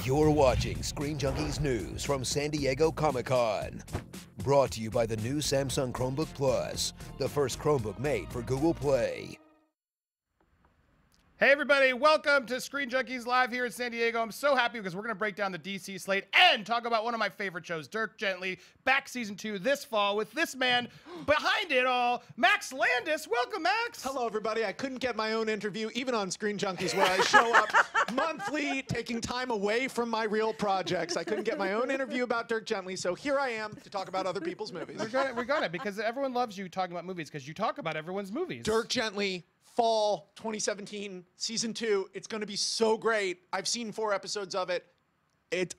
You're watching Screen Junkies News from San Diego Comic-Con. Brought to you by the new Samsung Chromebook Plus, the first Chromebook made for Google Play. Hey everybody, welcome to Screen Junkies live here in San Diego. I'm so happy because we're going to break down the DC slate and talk about one of my favorite shows, Dirk Gently, back season 2 this fall with this man behind it all, Max Landis. Welcome, Max. Hello everybody. I couldn't get my own interview even on Screen Junkies where I show up monthly taking time away from my real projects. I couldn't get my own interview about Dirk Gently, so here I am to talk about other people's movies. We're gonna because everyone loves you talking about movies because you talk about everyone's movies. Dirk Gently, fall 2017, season 2. It's going to be so great. I've seen 4 episodes of it.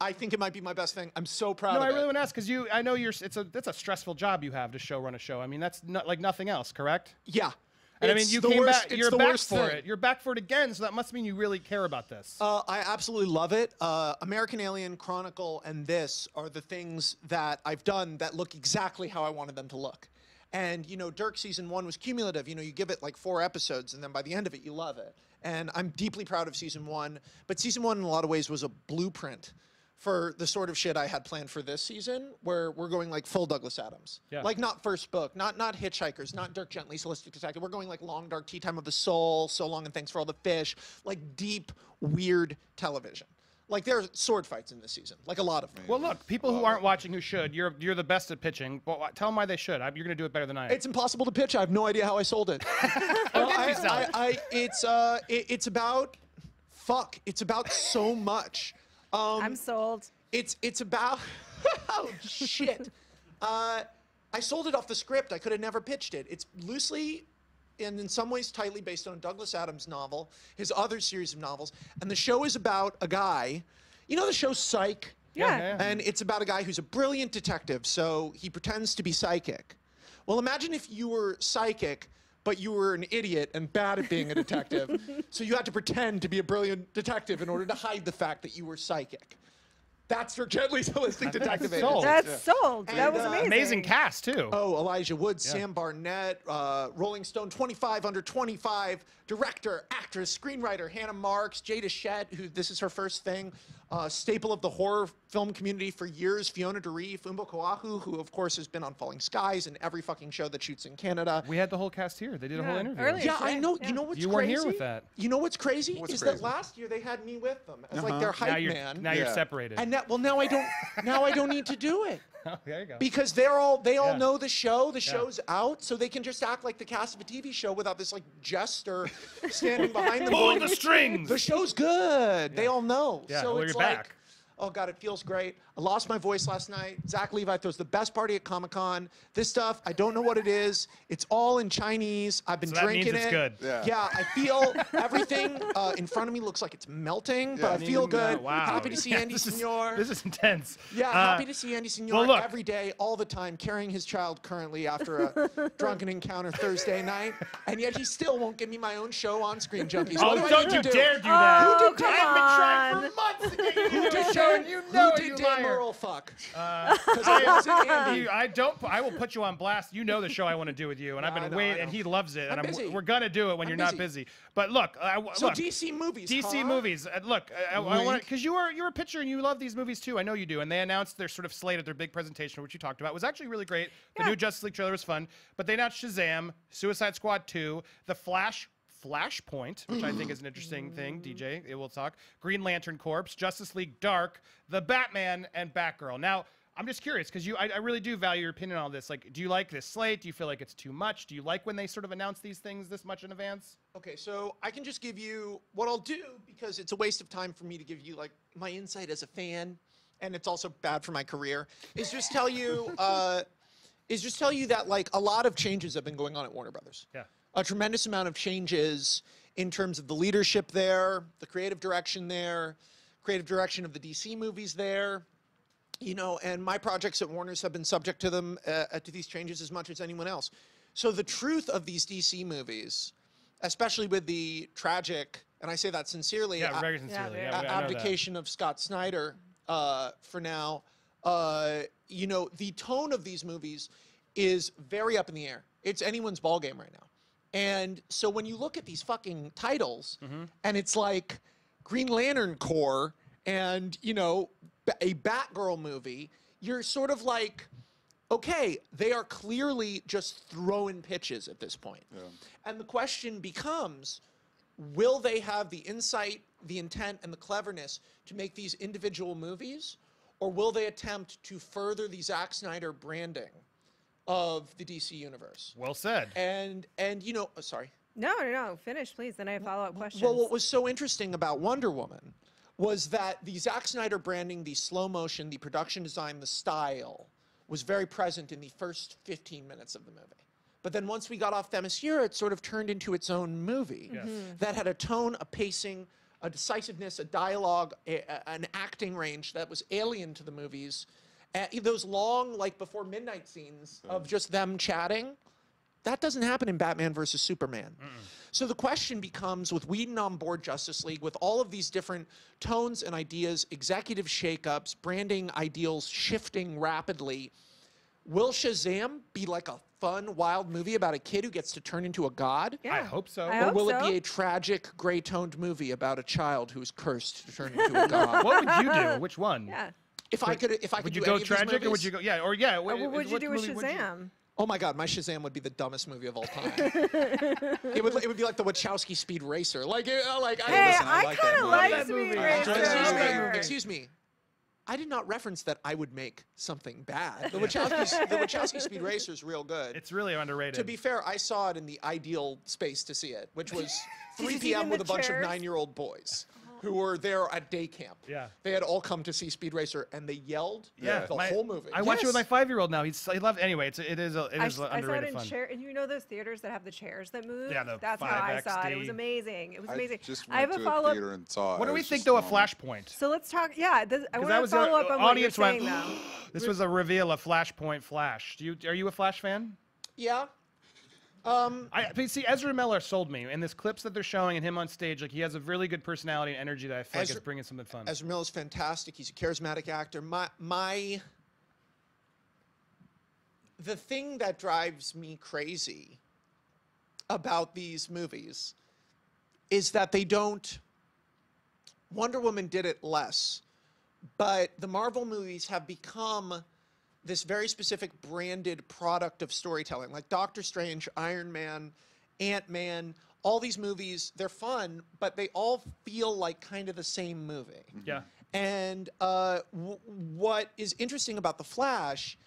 I think it might be my best thing. I'm so proud of it. No, I really want to ask because I know that's a stressful job you have to run a show. I mean, that's not like nothing else, correct? Yeah. And I mean, you came back. You're back for it. You're back for it again, so that must mean you really care about this. I absolutely love it. American Alien, Chronicle, and this are the things that I've done that look exactly how I wanted them to look. And, you know, Dirk season 1 was cumulative. You know, you give it like 4 episodes, and then by the end of it, you love it. And I'm deeply proud of season 1. But season 1, in a lot of ways, was a blueprint for the sort of shit I had planned for this season, where we're going like full Douglas Adams. Yeah. Like not first book, not Hitchhikers, not Dirk Gently, Holistic Detective. We're going like Long Dark Tea Time of the Soul, So Long and Thanks for All the Fish, like deep, weird television. Like there are sword fights in this season, like a lot of them. Well, look, people who aren't watching who should. You're the best at pitching. Well, tell them why they should. You're going to do it better than I am. It's impossible to pitch. I have no idea how I sold it. It's about It's about so much. I'm sold. It's about oh shit. I sold it off the script. I could have never pitched it. It's loosely and in some ways tightly based on a Douglas Adams novel, his other series of novels. And the show is about a guy, you know the show Psych? Yeah. And it's about a guy who's a brilliant detective, so he pretends to be psychic. Well, imagine if you were psychic, but you were an idiot and bad at being a detective, so you had to pretend to be a brilliant detective in order to hide the fact that you were psychic. That's Dirk Gently's Holistic Detective Agency. That's sold. That was amazing. Amazing cast, too. Oh, Elijah Wood, Sam Barnett, Rolling Stone 25 under 25, director, actress, screenwriter, Hannah Marks, Jada Shett, who this is her first thing, staple of the horror film community for years, Fiona DeReef, Umbo Koahu, who of course has been on Falling Skies and every fucking show that shoots in Canada. We had the whole cast here. They did a whole interview. Earlier Yeah, I know. Yeah. You know what's crazy? You weren't here with that. You know what's crazy? What's is crazy? that last year they had me with them as like their hype man. Now you're separated. And now I don't need to do it. Oh, there you go. Because they all know the show. The show's out, so they can just act like the cast of a TV show without this like jester standing behind them. Pull the strings. The show's good. Yeah. They all know. Yeah, so well, it's you're like, back. oh God, it feels great. I lost my voice last night. Zach Levi throws the best party at Comic-Con. This stuff, I don't know what it is. It's all in Chinese. I've been drinking means it's it. good. Yeah, I feel everything in front of me looks like it's melting, but I feel good. Wow. Happy to see Andy Signor. This is intense. Yeah, happy to see Andy Signor well, look. every day, all the time, carrying his child currently after a drunken encounter Thursday night, and yet he still won't give me my own show on Screen Junkies. Oh, What do I don't need you to do? dare do that. Oh, Who did come I've been trying on. for months to get you to do a show, and you know Who it, you did Dan liar. Murrell fuck? Because I wasn't Andy. I will put you on blast. You know the show I want to do with you, and I've been I know, waiting, I and know. he loves it, I'm and busy. we're gonna do it when you're not busy. But look, So look, DC movies. DC huh? movies. Look, I want because you're a pitcher and you love these movies too. I know you do. And they announced their sort of slate at their big presentation, which you talked about. It was actually really great. The new Justice League trailer was fun. But they announced Shazam, Suicide Squad 2, The Flash. Flashpoint, which I think is an interesting thing, DJ, it will talk. Green Lantern Corps, Justice League Dark, The Batman, and Batgirl. Now, I'm just curious, because I really do value your opinion on all this. Like, do you like this slate? Do you feel like it's too much? Do you like when they sort of announce these things this much in advance? Okay, so I can just give you what I'll do, because it's a waste of time for me to give you like my insight as a fan, and it's also bad for my career, is just tell you that like a lot of changes have been going on at Warner Brothers. Yeah. A tremendous amount of changes in terms of the leadership there, the creative direction there, creative direction of the DC movies there. You know, and my projects at Warner's have been subject to them, to these changes as much as anyone else. So the truth of these DC movies, especially with the tragic, and I say that sincerely, Yeah, very sincerely. Yeah, Yeah, I know that. abdication of Scott Snyder for now, you know, the tone of these movies is very up in the air. It's anyone's ballgame right now. And so when you look at these fucking titles, and it's like Green Lantern Corps, and, you know, a Batgirl movie, you're sort of like, okay, they are clearly just throwing pitches at this point. Yeah. And the question becomes, will they have the insight, the intent, and the cleverness to make these individual movies? Or will they attempt to further the Zack Snyder branding of the DC universe? Well said. And you know, sorry. No. Finish, please. Then I have follow-up questions. Well, what was so interesting about Wonder Woman was that the Zack Snyder branding, the slow motion, the production design, the style was very present in the first 15 minutes of the movie. But then once we got off Themyscira, it sort of turned into its own movie that had a tone, a pacing, a decisiveness, a dialogue, an acting range that was alien to the movies. Those long, like, before midnight scenes of just them chatting, that doesn't happen in Batman versus Superman. So the question becomes, with Whedon on board Justice League, with all of these different tones and ideas, executive shakeups, branding ideals shifting rapidly, will Shazam be like a fun, wild movie about a kid who gets to turn into a god? Yeah. I hope so. I Or hope will so. it be a tragic, gray-toned movie about a child who is cursed to turn into a god? What would you do? Which one? Yeah. If I could Would do you go any of these tragic, or would movies- you go? Yeah, or yeah. What would you do with movie would you- Shazam? Oh my God, my Shazam would be the dumbest movie of all time. it would be like the Wachowski Speed Racer. Like, Hey, Listen, I I like kind that of movie. like That Speed movie. Racer. Excuse me. I did not reference that I would make something bad. The Wachowski Speed Racer is real good. It's really underrated. To be fair, I saw it in the ideal space to see it, which was Did 3 you see it in p.m. with the a bunch of chairs? 9-year-old boys who were there at day camp. Yeah. They had all come to see Speed Racer, and they yelled the whole movie. I watch it with Yes. my 5-year-old now. He loves. Anyway, it is I saw it underrated in fun. chair, and you know those theaters that have the chairs that move? Yeah, the That's how I saw it. It 5XD. was amazing. It was amazing. I just I have went a to a follow-up. theater and saw it. What do It we was think just though of normal. Flashpoint? So let's talk. Yeah, I Because want that to was follow up on what you're audience went. saying, though. This was a reveal of Flashpoint Flash. Are you a Flash fan? Yeah. But see, Ezra Miller sold me, and this clips that they're showing and him on stage, like he has a really good personality and energy that I feel like is bringing something fun. Ezra Miller's fantastic. He's a charismatic actor. The thing that drives me crazy about these movies is that they don't. Wonder Woman did it less, but the Marvel movies have become this very specific branded product of storytelling. Like Doctor Strange, Iron Man, Ant-Man, all these movies, they're fun, but they all feel like kind of the same movie. Yeah. And what is interesting about The Flash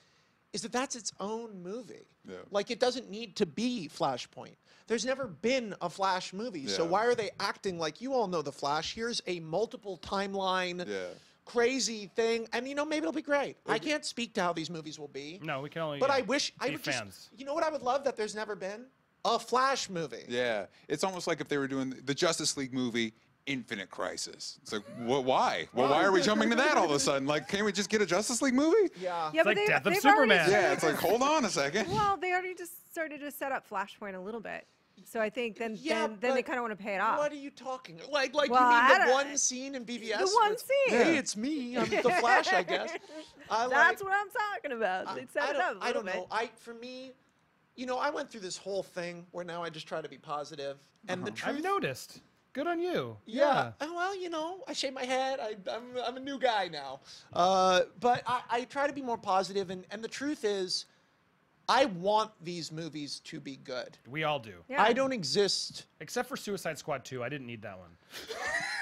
is that that's its own movie. Yeah. Like, it doesn't need to be Flashpoint. There's never been a Flash movie, so Yeah. why are they acting like, you all know The Flash, here's a multiple timeline crazy thing, and you know, maybe it'll be great. I can't speak to how these movies will be. No, we can only. But I wish I be would fans. just. You know what I would love that there's never been? A Flash movie. Yeah, it's almost like if they were doing the Justice League movie, Infinite Crisis. It's like, why? Well, why are we jumping to that all of a sudden? Like, can't we just get a Justice League movie? Yeah. Yeah, but like Death of they've Superman. already Yeah, it's like, hold on a second. Well, they already just started to set up Flashpoint a little bit. So I think then but they kind of want to pay it off. What are you talking? Like Well, you I mean the don't- one scene in BVS? The where one it's, scene. Hey, it's me. I'm the Flash, I guess. That's what I'm talking about. They set it up a I little don't know. bit. For me, you know, I went through this whole thing where now I just try to be positive, and the truth. I've noticed. Good on you. Yeah. Well, you know, I shave my head. I'm a new guy now. But I try to be more positive, and the truth is, I want these movies to be good. We all do. Yeah. I don't exist. Except for Suicide Squad 2. I didn't need that one.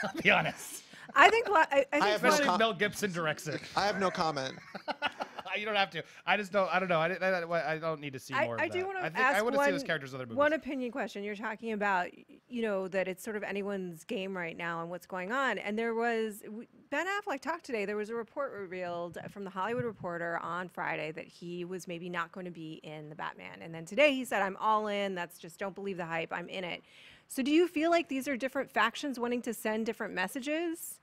I'll be honest. I think I think have no Especially com- if Mel Gibson directs it. I have no comment. You don't have to. I just don't. I don't know. I don't need to see more of I that. do want to I ask want to see this character's other movies. one opinion question. You're talking about, you know, that it's sort of anyone's game right now and what's going on. And there was Ben Affleck talked today. There was a report revealed from the Hollywood Reporter on Friday that he was maybe not going to be in the Batman. And then today he said, "I'm all in. That's just don't believe the hype. I'm in it." So do you feel like these are different factions wanting to send different messages?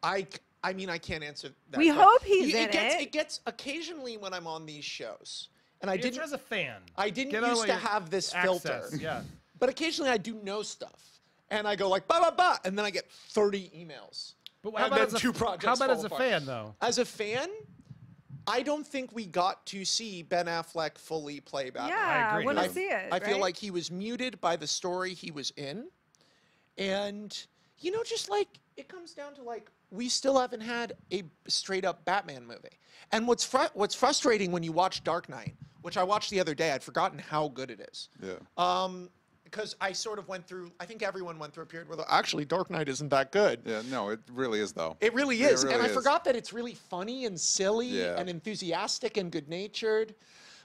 I mean, I can't answer that. We question. hope he's in it. It gets occasionally when I'm on these shows, and I Answer didn't. as a fan. I didn't Get out used of to your have this access. filter. Yeah. But occasionally I do know stuff, and I go like ba ba ba, and then I get 30 emails. But and then two how projects about fall as a apart. fan though? As a fan, I don't think we got to see Ben Affleck fully play Batman. Yeah, agree. I want I- to see it. I feel right? like he was muted by the story he was in, and you know, just like it comes down to like we still haven't had a straight up Batman movie. And what's frustrating when you watch Dark Knight, which I watched the other day, I'd forgotten how good it is. Yeah. Because I sort of went through, I think everyone went through a period where actually Dark Knight isn't that good. Yeah, no, it really is though. It really is. It really and I is. forgot that it's really funny and silly Yeah. and enthusiastic and good-natured.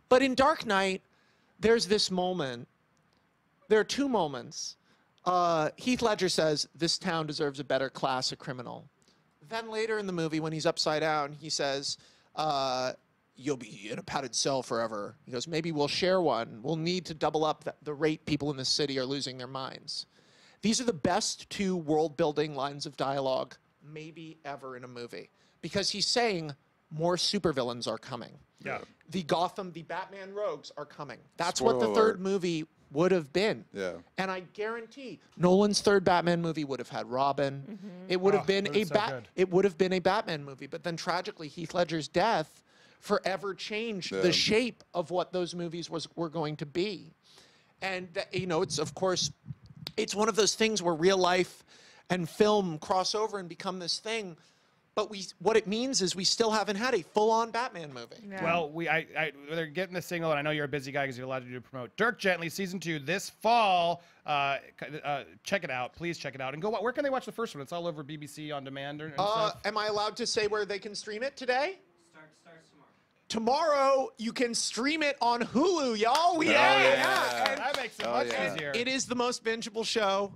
But in Dark Knight, there's this moment. There are two moments. Heath Ledger says, this town deserves a better class of criminal. Then later in the movie, when he's upside down, he says, you'll be in a padded cell forever. He goes, maybe we'll share one. We'll need to double up the rate people in this city are losing their minds. These are the best two world-building lines of dialogue maybe ever in a movie. Because he's saying more supervillains are coming. Yeah. The Batman rogues are coming. That's Spoiler what the alert. third movie would have been. Yeah. And I guarantee Nolan's third Batman movie would have had Robin. It would have been would've been so good. it would have been a Batman movie. But then tragically, Heath Ledger's death forever changed the shape of what those movies were going to be. And you know, it's of course, it's one of those things where real life and film cross over and become this thing. But what it means is we still haven't had a full-on Batman movie. Yeah. Well, they're getting the signal, and I know you're a busy guy because you're allowed to do promote. Dirk Gently, season 2 this fall. Check it out, please check it out, and go. Where can they watch the first one? It's all over BBC on demand and stuff. Am I allowed to say where they can stream it today? Starts tomorrow. Tomorrow you can stream it on Hulu, y'all. yeah. And That makes it much yeah. easier. it is the most bingeable show.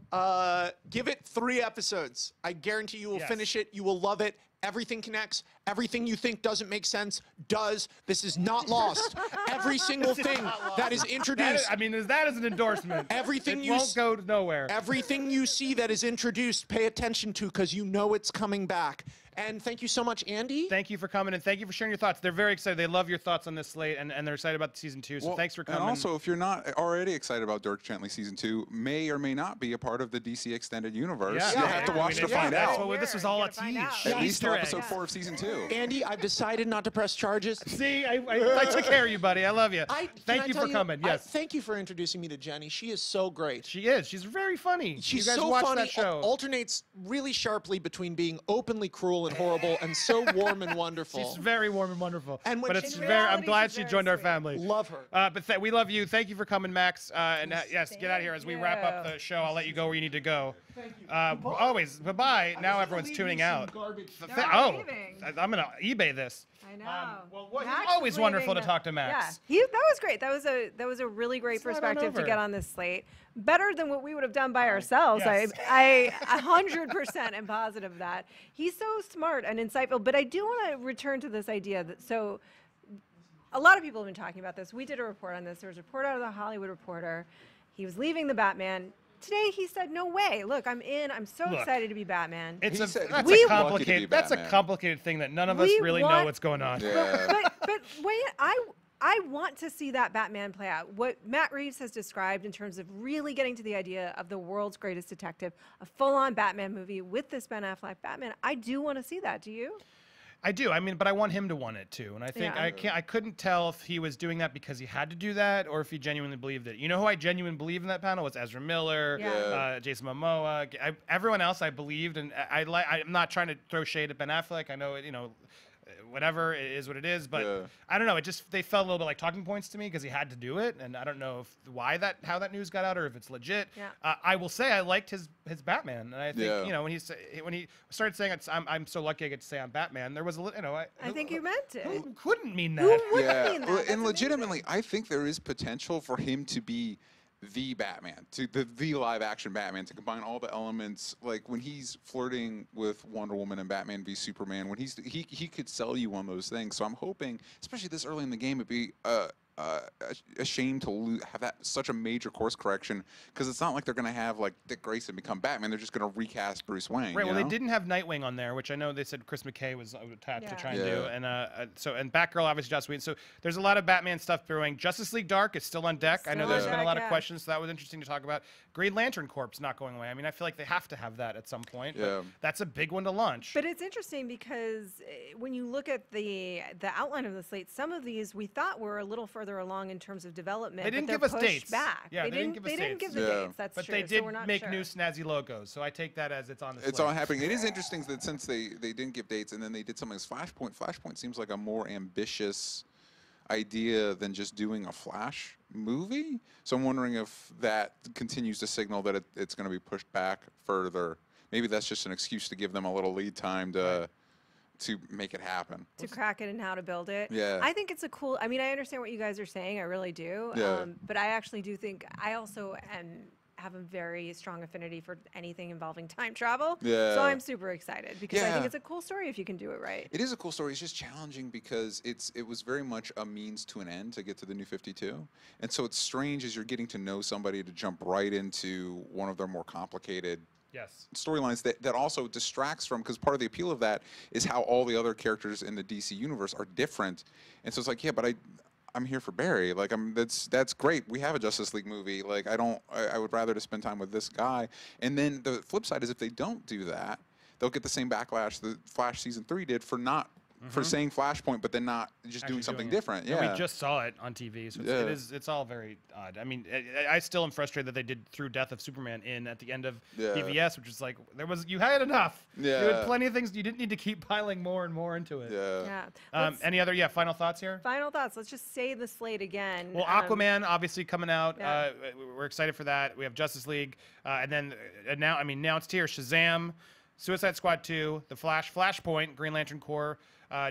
Give it 3 episodes. I guarantee you will Yes. finish it. You will love it. Everything connects. Everything you think doesn't make sense does. This is not lost. Every single thing that is introduced. That is an endorsement. Everything it you won't go nowhere. Everything you see that is introduced, pay attention to because you know it's coming back. And thank you so much, Andy. Thank you for coming, and thank you for sharing your thoughts. They're very excited. They love your thoughts on this slate, and they're excited about season 2. So Well, thanks for coming. And also, if you're not already excited about Dirk Gently season 2, may or may not be a part of the DC extended universe. Yeah. You'll Yeah. have to watch to find That's out. what this was all a Gotta find tease. out. At least till Easter episode egg. 4 of season 2. Andy, I've decided not to press charges. See, I took care of you, buddy. I love you. Thank you for coming. Yes. Thank you for introducing me to Jenny. She is so great. She is. She's very funny. She's you guys so watch funny. that show. Alternates really sharply between being openly cruel and horrible and so warm and wonderful. She's very warm and wonderful. And when but she- it's In very. I'm reality, glad she's she very joined our sweet. family. Love her. But we love you. Thank you for coming, Max. And yes, get out of here as we wrap up you. the show. I'll let you go where you need to go. Thank you. Always. Bye-bye. Now everyone's tuning out. I'm leaving. I'm gonna eBay this. I know. It's Max always is wonderful leaving to talk to Max. Yeah, that was great. That was a really great It's not perspective to over. get on this slate. Better than what we would have done by ourselves. Yes. I 100% am positive of that. He's so smart and insightful. But I do want to return to this idea that a lot of people have been talking about this. We did a report on this. There was a report out of the Hollywood Reporter. He was leaving the Batman. Today he said, "No way! Look, I'm in. I'm so Look, excited to be Batman." It's He said- that's We- a complicated. That's a Batman. complicated thing that none of us We really know want- what's going on. Yeah. But wait, I want to see that Batman play out. What Matt Reeves has described in terms of really getting to the idea of the world's greatest detective, a full-on Batman movie with this Ben Affleck Batman. I do want to see that. Do you? I do. But I want him to want it too. And I think Yeah. I couldn't tell if he was doing that because he had to do that or if he genuinely believed it. You know who I genuinely believe in that panel was Ezra Miller, Yeah. Jason Momoa. Everyone else I believed, and I'm not trying to throw shade at Ben Affleck. I know whatever, it is what it is, but Yeah. I don't know. They felt a little bit like talking points to me because he had to do it, and I don't know how that news got out or if it's legit. Yeah. I will say I liked his Batman, and I think Yeah. when he started saying I'm so lucky I get to say I'm Batman, there was I think you meant it. who couldn't mean that? Who wouldn't Yeah, mean that? well, That's and amazing. legitimately, I think there is potential for him to be the Batman, the live action Batman, to combine all the elements. Like when he's flirting with Wonder Woman and Batman v Superman, when he could sell you on those things. So I'm hoping, especially this early in the game, it'd be a shame to have that such a major course correction, because it's not like they're going to have like Dick Grayson become Batman. They're just going to recast Bruce Wayne. Right. you Well, they know? didn't have Nightwing on there, which I know they said Chris McKay was attached to Yeah. try and Yeah. do, and and Batgirl obviously Joss Whedon. So there's a lot of Batman stuff brewing. Justice League Dark is still on deck. I know Still there's on been a deck, lot of yeah. questions, so that was interesting to talk about. Green Lantern Corps not going away. I feel like they have to have that at some point. Yeah. But that's a big one to launch. But it's interesting because when you look at the outline of the slate, some of these we thought were a little further further along in terms of development. They didn't but give they're us pushed dates. back. Yeah, they didn't give us dates. They didn't give the dates. That's but true. they did so we're not make sure. new snazzy logos, so I take that as it's on the It's slate. all happening. It is interesting that since they didn't give dates and then they did something as Flashpoint. Flashpoint seems like a more ambitious idea than just doing a Flash movie. So I'm wondering if that continues to signal that it's going to be pushed back further. Maybe that's just an excuse to give them a little lead time to make it happen. To crack it and how to build it. Yeah. I think it's a cool, I mean, I understand what you guys are saying. I really do. Yeah. But I actually do think, I also have a very strong affinity for anything involving time travel. Yeah. So I'm super excited because I Yeah. think it's a cool story if you can do it right. It is a cool story. It's just challenging because it was very much a means to an end to get to the New 52. And so it's strange as you're getting to know somebody to jump right into one of their more complicated storylines that also distracts from, because part of the appeal of that is how all the other characters in the DC universe are different. And so it's like, yeah, but I'm here for Barry. Like, that's great. We have a Justice League movie. Like, I would rather to spend time with this guy. And then the flip side is if they don't do that, they'll get the same backlash that Flash season 3 did for not for saying Flashpoint, but then not just doing something different. Yeah, and we just saw it on TV, so it's all very odd. I mean, I still am frustrated that they did Through Death of Superman at the end of PBS, which is like you had enough. Yeah, you had plenty of things. You didn't need to keep piling more and more into it. Yeah. Any other final thoughts here? Final thoughts. Let's just say the slate again. Well, Aquaman obviously coming out. We're excited for that. We have Justice League, and then now it's here. Shazam, Suicide Squad 2, The Flash, Flashpoint, Green Lantern Corps,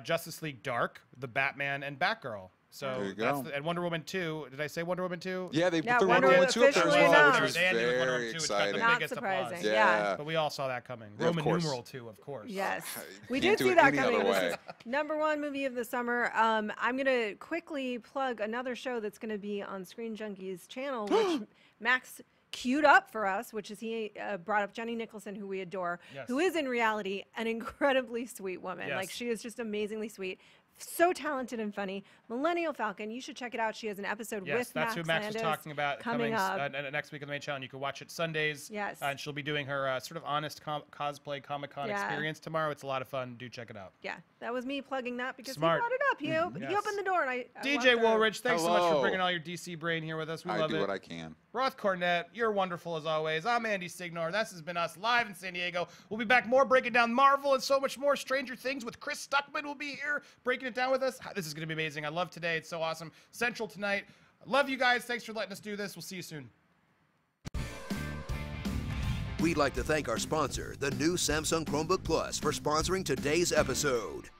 Justice League Dark, The Batman, and Batgirl. So that's and Wonder Woman 2. Did I say Wonder Woman 2? Yeah, they threw Wonder Woman 2 up there as well, which was very exciting. Not surprising. Applause. Yeah. But we all saw that coming. Yeah, Roman numeral 2, of course. Yes. We Can't did do see it that any coming. other This way. is #1 movie of the summer. I'm going to quickly plug another show that's going to be on Screen Junkies channel, which Max queued up for us, which is he brought up Jenny Nicholson, who we adore, who is in reality an incredibly sweet woman. Like, she is just amazingly sweet. So talented and funny. Millennial Falcon, you should check it out. She has an episode with Yes, that's who Max Landis was talking about coming up next week on the main channel. You can watch it Sundays. Yes. And she'll be doing her sort of honest cosplay Comic-Con experience tomorrow. It's a lot of fun. Do check it out. Yeah, that was me plugging that because Smart. he brought it up. He opened the door, and I DJ Woolridge, thanks so much for Hello. bringing all your DC brain here with us. We I love do it. what I can. Roth Cornett, you're wonderful as always. I'm Andy Signor. This has been us live in San Diego. We'll be back more breaking down Marvel and so much more. Stranger Things with Chris Stuckman will be here breaking it down with us. This is going to be amazing. I love today. It's so awesome. Central tonight. Love you guys. Thanks for letting us do this. We'll see you soon. We'd like to thank our sponsor, the new Samsung Chromebook Plus, for sponsoring today's episode.